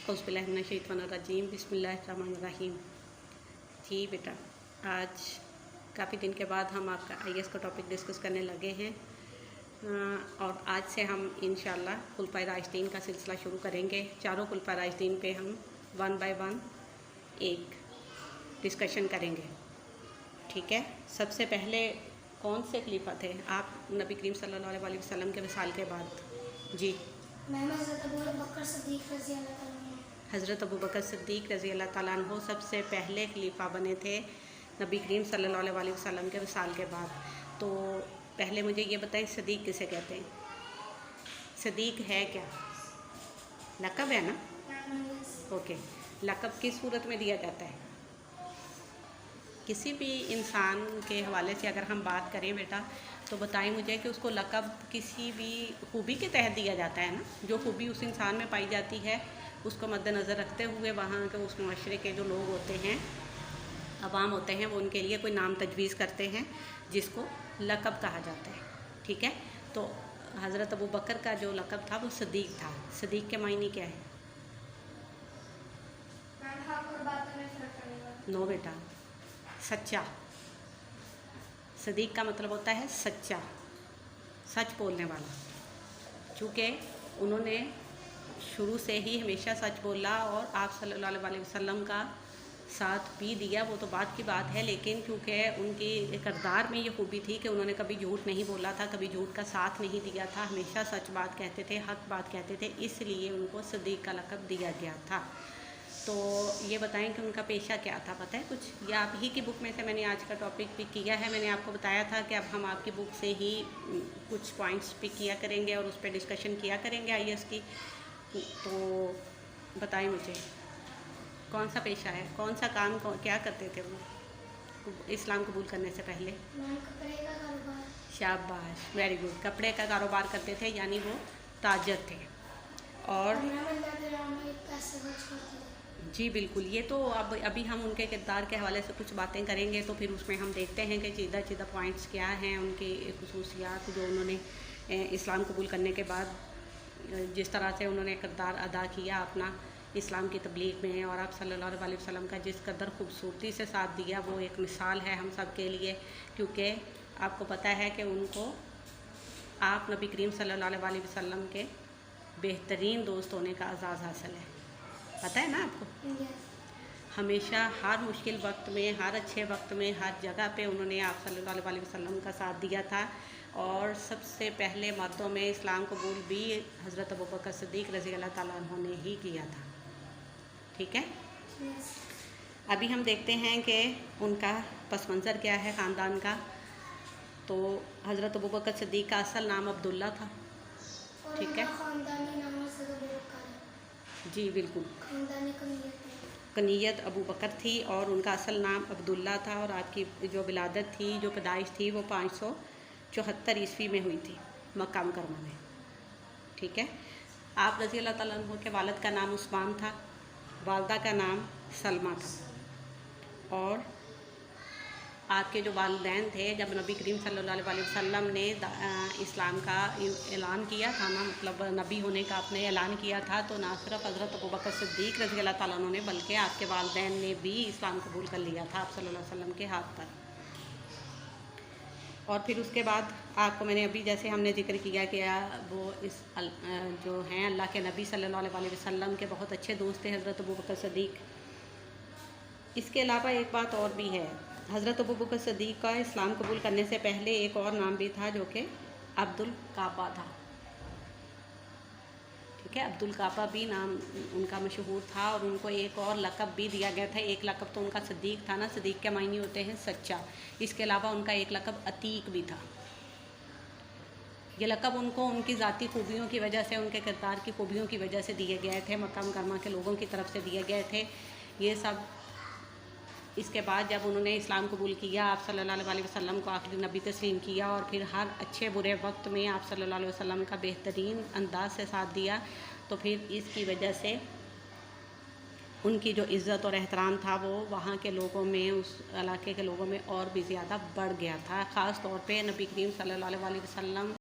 औज़ुबिल्लाहिमिनश्शैतानिर्रजीम बिस्मिल्लाहिर्रहमानिर्रहीम। जी बेटा, आज काफ़ी दिन के बाद हम आपका आईएएस का टॉपिक डिस्कस करने लगे हैं और आज से हम इंशाअल्लाह खुलफ़ाए राशिदीन का सिलसिला शुरू करेंगे। चारों खुलफ़ाए राशिदीन पे हम 1 बाय 1 एक डिस्कशन करेंगे, ठीक है। सबसे पहले कौन से खलीफा थे आप नबी करीम सल्लल्लाहु अलैहि वसल्लम के विसाल के बाद? जी, हज़रत अबू बकर सिद्दीक़ रज़ी अल्लाह ताला अन्हु सबसे पहले खलीफा बने थे नबी करीम सल्लल्लाहु अलैहि वसल्लम के विसाल के बाद। तो पहले मुझे ये बताएं, सदीक़ किसे कहते हैं? सदीक़ है क्या? लक़ब है ना? ओके, लक़ब किस सूरत में दिया जाता है? किसी भी इंसान के हवाले से अगर हम बात करें बेटा, तो बताएं मुझे कि उसको लक़ब किसी भी खूबी के तहत दिया जाता है ना। जो खूबी उस इंसान में पाई जाती है उसको मद्देनज़र रखते हुए वहाँ के उस माशरे के जो लोग होते हैं, अवाम होते हैं, वो उनके लिए कोई नाम तजवीज़ करते हैं जिसको लक़ब कहा जाता है, ठीक है। तो हज़रत अबू बकर का जो लक़ब था वो सदीक़ था। सदीक़ के मायने क्या है? नो बेटा, सच्चा। सदीक़ का मतलब होता है सच्चा, सच बोलने वाला। चूँकि उन्होंने शुरू से ही हमेशा सच बोला और आप सल्लल्लाहु अलैहि वसल्लम का साथ भी दिया, वो तो बात की बात है, लेकिन क्योंकि उनकी किरदार में ये खूबी थी कि उन्होंने कभी झूठ नहीं बोला था, कभी झूठ का साथ नहीं दिया था, हमेशा सच बात कहते थे, हक़ बात कहते थे, इसलिए उनको सदीक़ का लक़ब दिया गया था। तो ये बताएं कि उनका पेशा क्या था, पता है कुछ? या आप ही की बुक में से मैंने आज का टॉपिक पिक किया है। मैंने आपको बताया था कि अब हम आपकी बुक से ही कुछ पॉइंट्स पिक किया करेंगे और उस पर डिस्कशन किया करेंगे आईएएस की। तो बताएं मुझे, कौन सा पेशा है, कौन सा काम, क्या करते थे वो इस्लाम कबूल करने से पहले? शाबाश, वेरी गुड। कपड़े का कारोबार करते थे, यानी वो ताजर थे। और जी बिल्कुल, ये तो अब अभी हम उनके किरदार के हवाले से कुछ बातें करेंगे, तो फिर उसमें हम देखते हैं कि सीधा सीधा पॉइंट्स क्या हैं उनकी खुसूसियात, जो उन्होंने इस्लाम कबूल करने के बाद जिस तरह से उन्होंने किरदार अदा किया अपना इस्लाम की तबलीग में, और आप सल्लल्लाहु अलैहि वसल्लम का जिस कदर खूबसूरती से साथ दिया, वो एक मिसाल है हम सब के लिए। क्योंकि आपको पता है कि उनको आप नबी करीम सल्लल्लाहु अलैहि वसल्लम के बेहतरीन दोस्त होने का एजाज़ हासिल है, पता है ना आपको? हमेशा हर मुश्किल वक्त में, हर अच्छे वक्त में, हर जगह पे उन्होंने आप सल्लल्लाहु अलैहि वसल्लम का साथ दिया था। और सबसे पहले मर्दों में इस्लाम कबूल भी हज़रत अबू बकर सिद्दीक़ रज़ी अल्लाह ताला अन्हु ने ही किया था, ठीक है। अभी हम देखते हैं कि उनका पस मंज़र क्या है ख़ानदान का। तो हज़रत अबू बकर सिद्दीक़ का असल नाम अब्दुल्ला था, ठीक है। जी बिल्कुल, कनीयत अबू बकर थी और उनका असल नाम अब्दुल्ला था। और आपकी जो विलादत थी, जो पैदाइश थी, वो 574 ईस्वी में हुई थी मक्का मुकर्रमा में, ठीक है। आप रज़ी अल्लाह ताला अन्हु के वालिद का नाम उस्मान था, वालदा का नाम सलमा था। और आपके जो वालिदैन थे, जब नबी करीम सल्लल्लाहु अलैहि वसल्लम ने इस्लाम का ऐलान किया था ना, मतलब नबी होने का आपने ऐलान किया था, तो ना सिर्फ हज़रत अबू बकर सिद्दीक़ रज़ी अल्लाह ताला अन्हु ने, बल्कि आपके वालिदैन ने भी इस्लाम कबूल कर लिया था आप सल्लल्लाहु अलैहि वसल्लम के हाथ पर। और फिर उसके बाद आपको मैंने अभी जैसे हमने जिक्र किया कि वो जो हैं अल्लाह के नबी सल्लल्लाहु अलैहि वसल्लम के बहुत अच्छे दोस्त थे हज़रत अबू बकर सिद्दीक़। इसके अलावा एक बात और भी है, हज़रत अबू बकर सिद्दीक़ का इस्लाम कबूल करने से पहले एक और नाम भी था, जो कि अब्दुल काबा था, ठीक है। अब्दुल काबा भी नाम उनका मशहूर था और उनको एक और लक़ब भी दिया गया था। एक लक़ब तो उनका सदीक़ था ना, सदीक़ के मायने होते हैं सच्चा। इसके अलावा उनका एक लक़ब अतीक भी था। ये लक़ब उनको उनकी ज़ाती खूबियों की वजह से, उनके किरदार की खूबियों की वजह से दिए गए थे, मक्का मुकर्रमा के लोगों की तरफ से दिए गए थे ये सब। इसके बाद जब उन्होंने इस्लाम कबूल किया, आप सल्लल्लाहु अलैहि वसल्लम को आखिरी नबी तस्लीम किया, और फिर हर अच्छे बुरे वक्त में आप सल्लल्लाहु अलैहि वसल्लम का बेहतरीन अंदाज से साथ दिया, तो फिर इसकी वजह से उनकी जो इज़्ज़त और एहतराम था वो वहाँ के लोगों में, उस इलाके के लोगों में और भी ज़्यादा बढ़ गया था। ख़ास तौर पे नबी करीम सल्लल्लाहु अलैहि वसल्लम